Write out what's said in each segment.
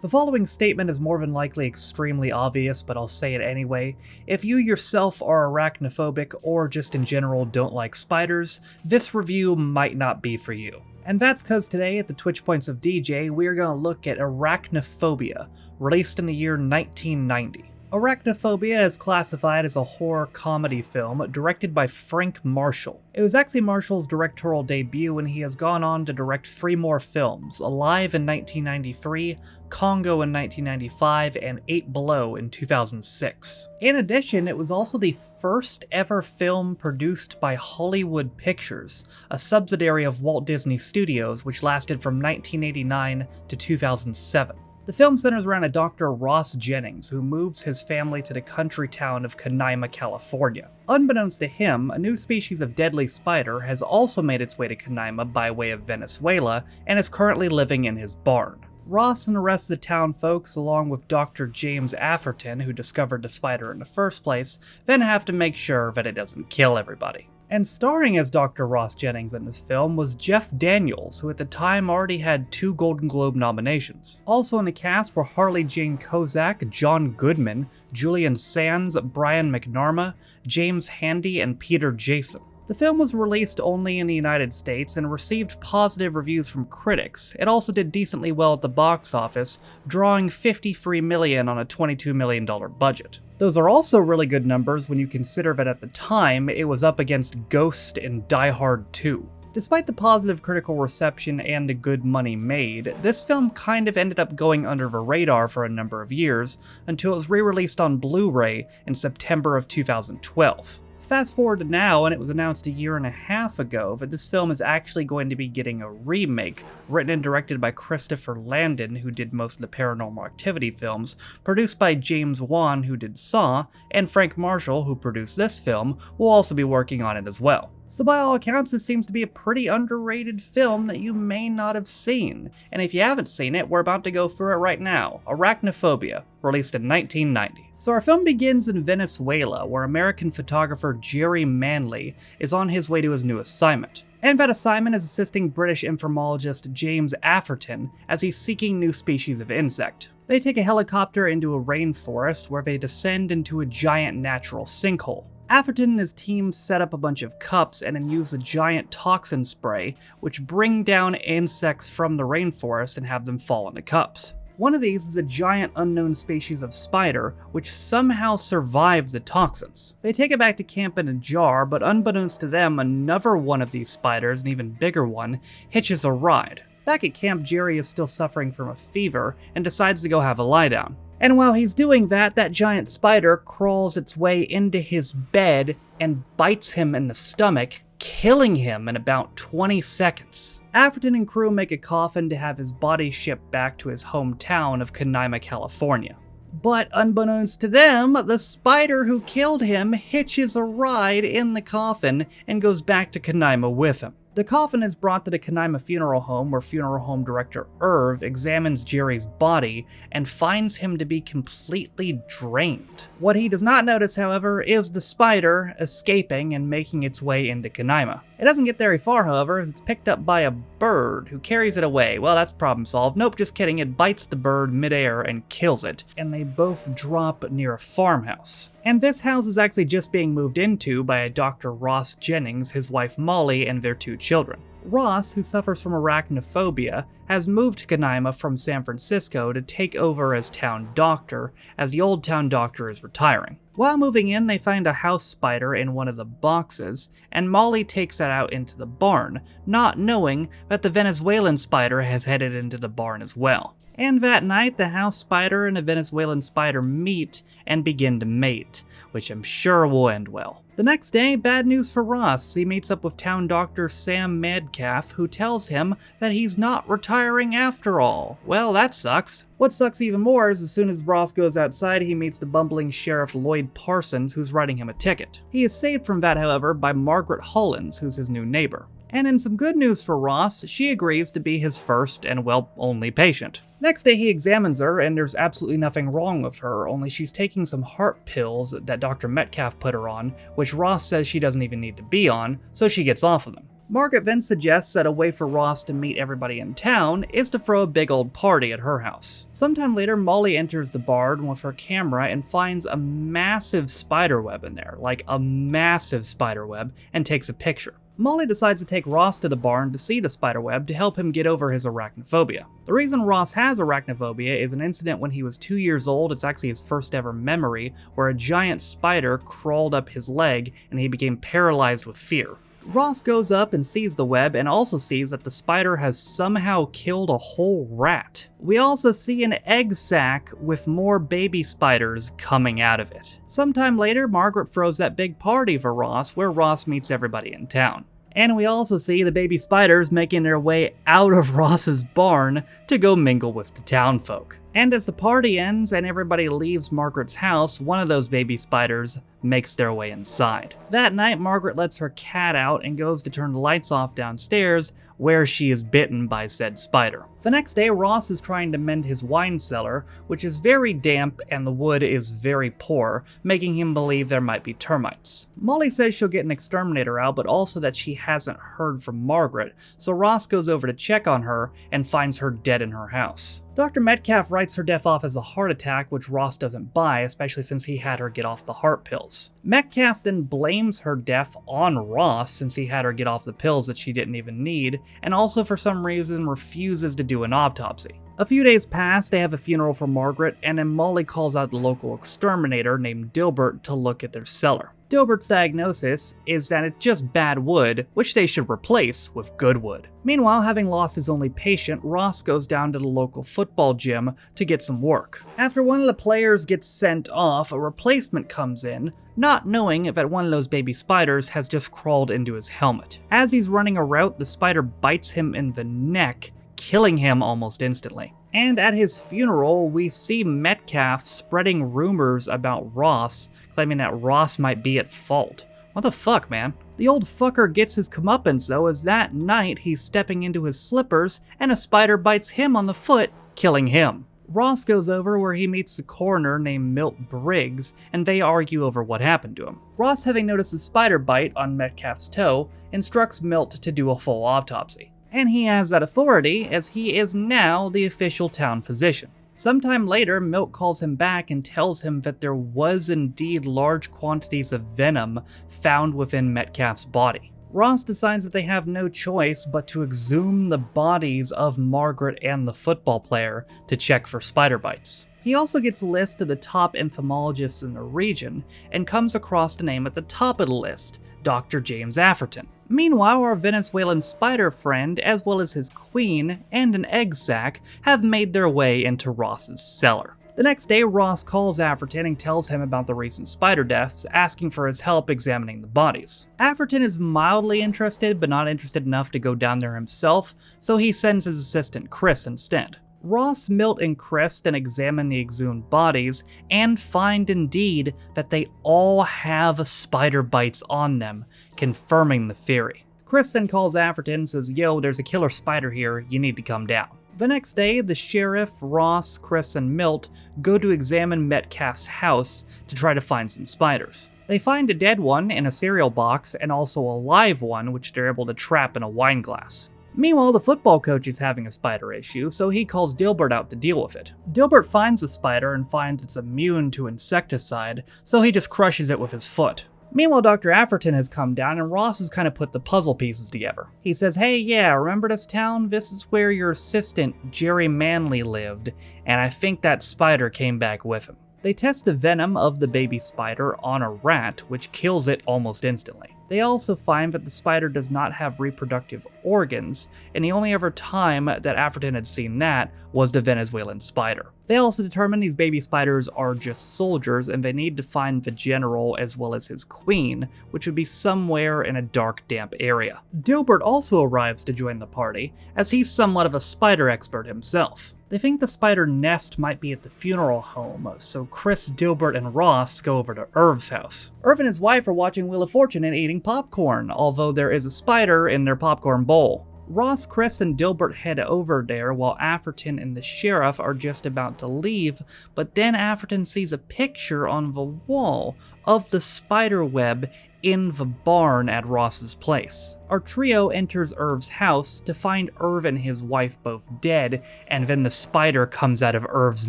The following statement is more than likely extremely obvious, but I'll say it anyway. If you yourself are arachnophobic or just in general don't like spiders, this review might not be for you. And that's because today at the Twitch Points of DJ, we are going to look at Arachnophobia, released in the year 1990. Arachnophobia is classified as a horror comedy film directed by Frank Marshall. It was actually Marshall's directorial debut, and he has gone on to direct 3 more films: Alive in 1993, Congo in 1995, and 8 Below in 2006. In addition, it was also the first ever film produced by Hollywood Pictures, a subsidiary of Walt Disney Studios, which lasted from 1989 to 2007. The film centers around a Dr. Ross Jennings, who moves his family to the country town of Kima, California. Unbeknownst to him, a new species of deadly spider has also made its way to Kima by way of Venezuela, and is currently living in his barn. Ross and the rest of the town folks, along with Dr. James Afferton, who discovered the spider in the first place, then have to make sure that it doesn't kill everybody. And starring as Dr. Ross Jennings in this film was Jeff Daniels, who at the time already had 2 Golden Globe nominations. Also in the cast were Harley Jane Kozak, John Goodman, Julian Sands, Brian McNarma, James Handy, and Peter Jason. The film was released only in the United States and received positive reviews from critics. It also did decently well at the box office, drawing $53 million on a $22 million budget. Those are also really good numbers when you consider that at the time, it was up against Ghost and Die Hard 2. Despite the positive critical reception and the good money made, this film kind of ended up going under the radar for a number of years, until it was re-released on Blu-ray in September of 2012. Fast forward to now, and it was announced a year and a half ago that this film is actually going to be getting a remake, written and directed by Christopher Landon, who did most of the Paranormal Activity films, produced by James Wan, who did Saw, and Frank Marshall, who produced this film, will also be working on it as well. So by all accounts, this seems to be a pretty underrated film that you may not have seen. And if you haven't seen it, we're about to go through it right now. Arachnophobia, released in 1990. So our film begins in Venezuela, where American photographer Jerry Manley is on his way to his new assignment. And that assignment is assisting British entomologist James Afferton as he's seeking new species of insect. They take a helicopter into a rainforest where they descend into a giant natural sinkhole. Afferton and his team set up a bunch of cups and then use a giant toxin spray, which bring down insects from the rainforest and have them fall into cups. One of these is a giant unknown species of spider, which somehow survived the toxins. They take it back to camp in a jar, but unbeknownst to them, another one of these spiders, an even bigger one, hitches a ride. Back at camp, Jerry is still suffering from a fever and decides to go have a lie down. And while he's doing that, that giant spider crawls its way into his bed and bites him in the stomach, killing him in about 20 seconds. Afferton and crew make a coffin to have his body shipped back to his hometown of Kima, California. But unbeknownst to them, the spider who killed him hitches a ride in the coffin and goes back to Kima with him. The coffin is brought to the Kima funeral home, where funeral home director Irv examines Jerry's body and finds him to be completely drained. What he does not notice, however, is the spider escaping and making its way into Kima. It doesn't get very far, however, as it's picked up by a bird who carries it away. Well, that's problem solved. Nope, just kidding. It bites the bird midair and kills it, and they both drop near a farmhouse. And this house is actually just being moved into by a Dr. Ross Jennings, his wife Molly, and their 2 children. Ross, who suffers from arachnophobia, has moved to Kima from San Francisco to take over as town doctor, as the old town doctor is retiring. While moving in, they find a house spider in one of the boxes, and Molly takes that out into the barn, not knowing that the Venezuelan spider has headed into the barn as well. And that night, the house spider and the Venezuelan spider meet and begin to mate, which I'm sure will end well. The next day, bad news for Ross. He meets up with town doctor Sam Madcalf, who tells him that he's not retiring after all. Well, that sucks. What sucks even more is as soon as Ross goes outside, he meets the bumbling Sheriff Lloyd Parsons, who's writing him a ticket. He is saved from that, however, by Margaret Hollins, who's his new neighbor. And in some good news for Ross, she agrees to be his first and, well, only patient. Next day he examines her, and there's absolutely nothing wrong with her, only she's taking some heart pills that Dr. Metcalf put her on, which Ross says she doesn't even need to be on, so she gets off of them. Margaret then suggests that a way for Ross to meet everybody in town is to throw a big old party at her house. Sometime later, Molly enters the barn with her camera and finds a massive spider web in there, like a massive spider web, and takes a picture. Molly decides to take Ross to the barn to see the spiderweb to help him get over his arachnophobia. The reason Ross has arachnophobia is an incident when he was 2 years old. It's actually his first ever memory, where a giant spider crawled up his leg and he became paralyzed with fear. Ross goes up and sees the web and also sees that the spider has somehow killed a whole rat. We also see an egg sac with more baby spiders coming out of it. Sometime later, Margaret throws that big party for Ross where Ross meets everybody in town. And we also see the baby spiders making their way out of Ross's barn to go mingle with the townfolk. And as the party ends and everybody leaves Margaret's house, one of those baby spiders makes their way inside. That night, Margaret lets her cat out and goes to turn the lights off downstairs, where she is bitten by said spider. The next day, Ross is trying to mend his wine cellar, which is very damp and the wood is very poor, making him believe there might be termites. Molly says she'll get an exterminator out, but also that she hasn't heard from Margaret, so Ross goes over to check on her and finds her dead in her house. Dr. Metcalf writes her death off as a heart attack, which Ross doesn't buy, especially since he had her get off the heart pills. Metcalf then blames her death on Ross since he had her get off the pills that she didn't even need, and also for some reason refuses to do an autopsy. A few days pass, they have a funeral for Margaret, and then Molly calls out the local exterminator named Dilbert to look at their cellar. Dilbert's diagnosis is that it's just bad wood, which they should replace with good wood. Meanwhile, having lost his only patient, Ross goes down to the local football gym to get some work. After one of the players gets sent off, a replacement comes in, not knowing that one of those baby spiders has just crawled into his helmet. As he's running a route, the spider bites him in the neck, killing him almost instantly. And at his funeral, we see Metcalf spreading rumors about Ross, claiming that Ross might be at fault. What the fuck, man? The old fucker gets his comeuppance though, as that night he's stepping into his slippers and a spider bites him on the foot, killing him. Ross goes over where he meets the coroner named Milt Briggs, and they argue over what happened to him. Ross, having noticed the spider bite on Metcalf's toe, instructs Milt to do a full autopsy. And he has that authority as he is now the official town physician. Sometime later, Milt calls him back and tells him that there was indeed large quantities of venom found within Metcalf's body. Ross decides that they have no choice but to exhume the bodies of Margaret and the football player to check for spider bites. He also gets a list of the top entomologists in the region and comes across the name at the top of the list, Dr. James Afferton. Meanwhile, our Venezuelan spider friend, as well as his queen and an egg sac, have made their way into Ross's cellar. The next day, Ross calls Afferton and tells him about the recent spider deaths, asking for his help examining the bodies. Afferton is mildly interested, but not interested enough to go down there himself, so he sends his assistant Chris instead. Ross, Milt, and Chris then examine the exhumed bodies and find indeed that they all have spider bites on them, confirming the theory. Chris then calls Afferton and says, "Yo, there's a killer spider here, you need to come down." The next day, the sheriff, Ross, Chris, and Milt go to examine Metcalf's house to try to find some spiders. They find a dead one in a cereal box and also a live one which they're able to trap in a wine glass. Meanwhile, the football coach is having a spider issue, so he calls Dilbert out to deal with it. Dilbert finds the spider and finds it's immune to insecticide, so he just crushes it with his foot. Meanwhile, Dr. Afferton has come down and Ross has kind of put the puzzle pieces together. He says, "Hey, yeah, remember this town? This is where your assistant, Jerry Manley, lived, and I think that spider came back with him." They test the venom of the baby spider on a rat, which kills it almost instantly. They also find that the spider does not have reproductive organs, and the only other time that Afferton had seen that was the Venezuelan spider. They also determine these baby spiders are just soldiers, and they need to find the general as well as his queen, which would be somewhere in a dark, damp area. Dilbert also arrives to join the party, as he's somewhat of a spider expert himself. They think the spider nest might be at the funeral home, so Chris, Dilbert, and Ross go over to Irv's house. Irv and his wife are watching Wheel of Fortune and eating popcorn, although there is a spider in their popcorn bowl. Ross, Chris, and Dilbert head over there while Afferton and the sheriff are just about to leave, but then Afferton sees a picture on the wall of the spider web in the barn at Ross's place. Our trio enters Irv's house to find Irv and his wife both dead, and then the spider comes out of Irv's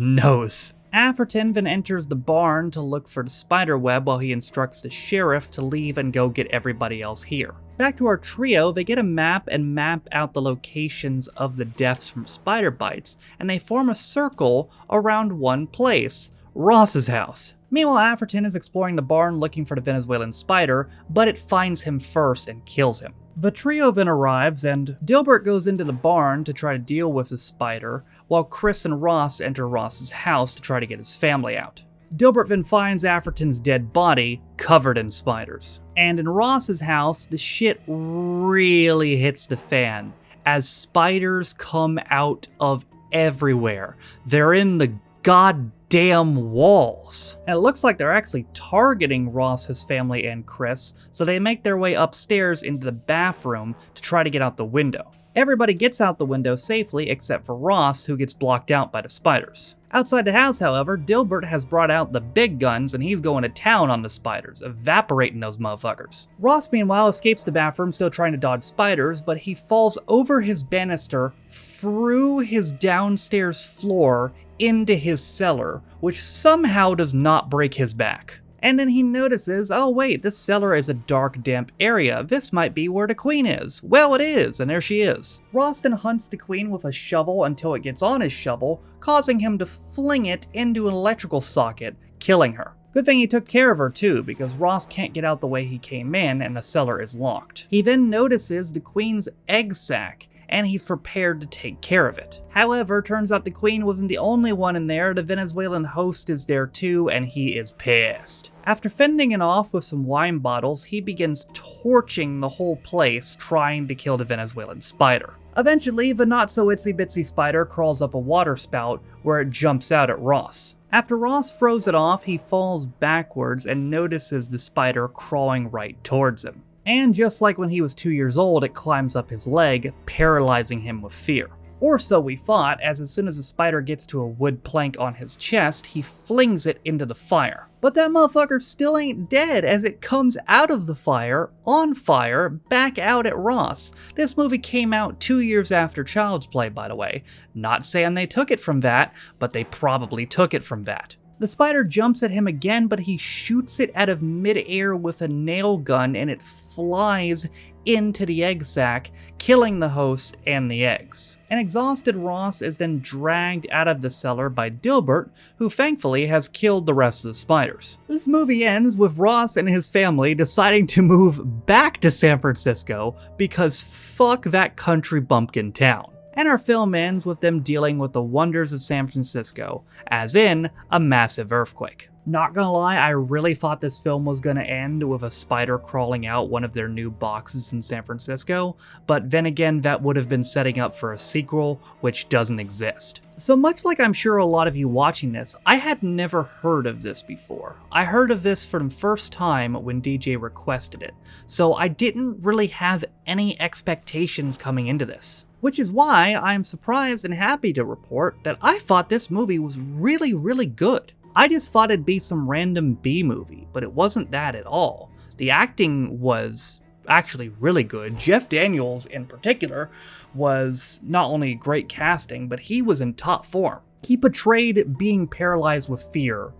nose. Afferton then enters the barn to look for the spider web while he instructs the sheriff to leave and go get everybody else here. Back to our trio, they get a map and map out the locations of the deaths from spider bites, and they form a circle around one place, Ross's house. Meanwhile, Afferton is exploring the barn looking for the Venezuelan spider, but it finds him first and kills him. The trio then arrives, and Dilbert goes into the barn to try to deal with the spider, while Chris and Ross enter Ross's house to try to get his family out. Dilbert then finds Afferton's dead body covered in spiders. And in Ross's house, the shit really hits the fan, as spiders come out of everywhere. They're in the goddamn walls. And it looks like they're actually targeting Ross, his family, and Chris, so they make their way upstairs into the bathroom to try to get out the window. Everybody gets out the window safely except for Ross, who gets blocked out by the spiders. Outside the house, however, Dilbert has brought out the big guns and he's going to town on the spiders, evaporating those motherfuckers. Ross, meanwhile, escapes the bathroom, still trying to dodge spiders, but he falls over his banister through his downstairs floor into his cellar, which somehow does not break his back. And then he notices, oh wait, this cellar is a dark, damp area. This might be where the queen is. Well, it is, and there she is. Ross then hunts the queen with a shovel until it gets on his shovel, causing him to fling it into an electrical socket, killing her. Good thing he took care of her too, because Ross can't get out the way he came in and the cellar is locked. He then notices the queen's egg sac, and he's prepared to take care of it. However, turns out the queen wasn't the only one in there. The Venezuelan host is there too, and he is pissed. After fending it off with some wine bottles, he begins torching the whole place, trying to kill the Venezuelan spider. Eventually, the not-so-itsy-bitsy spider crawls up a water spout, where it jumps out at Ross. After Ross throws it off, he falls backwards and notices the spider crawling right towards him. And just like when he was 2 years old, it climbs up his leg, paralyzing him with fear. Or so we thought, as soon as the spider gets to a wood plank on his chest, he flings it into the fire. But that motherfucker still ain't dead, as it comes out of the fire, on fire, back out at Ross. This movie came out 2 years after Child's Play, by the way. Not saying they took it from that, but they probably took it from that. The spider jumps at him again, but he shoots it out of midair with a nail gun, and it flies into the egg sac, killing the host and the eggs. An exhausted Ross is then dragged out of the cellar by Dilbert, who thankfully has killed the rest of the spiders. This movie ends with Ross and his family deciding to move back to San Francisco because fuck that country bumpkin town. And our film ends with them dealing with the wonders of San Francisco, as in a massive earthquake. Not gonna lie, I really thought this film was gonna end with a spider crawling out one of their new boxes in San Francisco, but then again, that would have been setting up for a sequel, which doesn't exist. So much like I'm sure a lot of you watching this, I had never heard of this before. I heard of this for the first time when DJ requested it, so I didn't really have any expectations coming into this. Which is why I'm surprised and happy to report that I thought this movie was really, really good. I just thought it'd be some random B movie, but it wasn't that at all. The acting was actually really good. Jeff Daniels, in particular, was not only great casting, but he was in top form. He portrayed being paralyzed with fear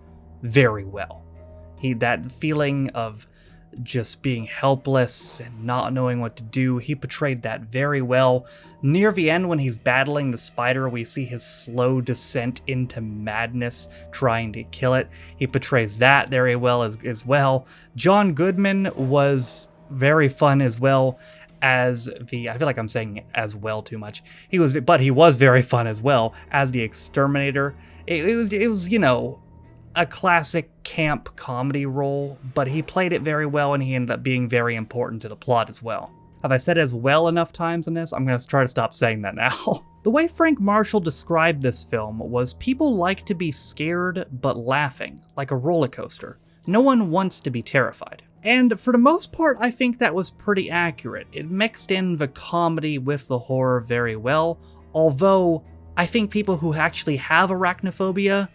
very well. That feeling of just being helpless and not knowing what to do, he portrayed that very well. Near the end, when he's battling the spider, we see his slow descent into madness, trying to kill it. He portrays that very well as well. John Goodman was very fun as well as the, I feel like I'm saying as well too much. He was very fun as well as the exterminator. It was, you know, a classic camp comedy role, but he played it very well and he ended up being very important to the plot as well. Have I said as well enough times in this? I'm going to try to stop saying that now. The way Frank Marshall described this film was people like to be scared but laughing, like a roller coaster. No one wants to be terrified. And for the most part, I think that was pretty accurate. It mixed in the comedy with the horror very well, although I think people who actually have arachnophobia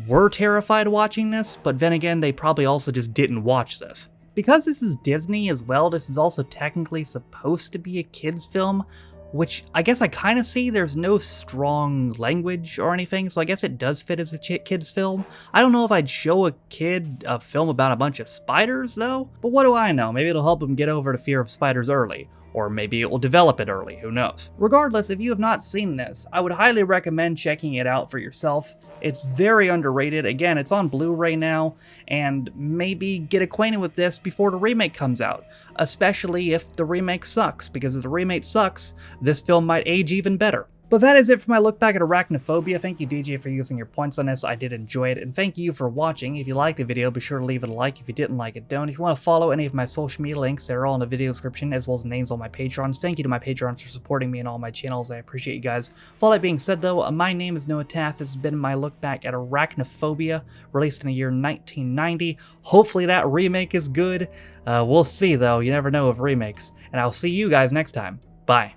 were terrified watching this, but then again, they probably also just didn't watch this. Because this is Disney as well, this is also technically supposed to be a kid's film, which I guess I kind of see. There's no strong language or anything, so I guess it does fit as a kid's film. I don't know if I'd show a kid a film about a bunch of spiders, though, but what do I know? Maybe it'll help him get over the fear of spiders early. Or maybe it will develop it early, who knows. Regardless, if you have not seen this, I would highly recommend checking it out for yourself. It's very underrated. Again, it's on Blu-ray now, and maybe get acquainted with this before the remake comes out, especially if the remake sucks, because if the remake sucks, this film might age even better. But that is it for my look back at Arachnophobia. Thank you, DJ, for using your points on this. I did enjoy it, and thank you for watching. If you liked the video, be sure to leave it a like. If you didn't like it, don't. If you want to follow any of my social media links, they're all in the video description, as well as names on my Patrons. Thank you to my Patrons for supporting me in all my channels. I appreciate you guys. With all that being said, though, my name is Noah Taft. This has been my look back at Arachnophobia, released in the year 1990. Hopefully that remake is good. We'll see, though. You never know with remakes. And I'll see you guys next time. Bye.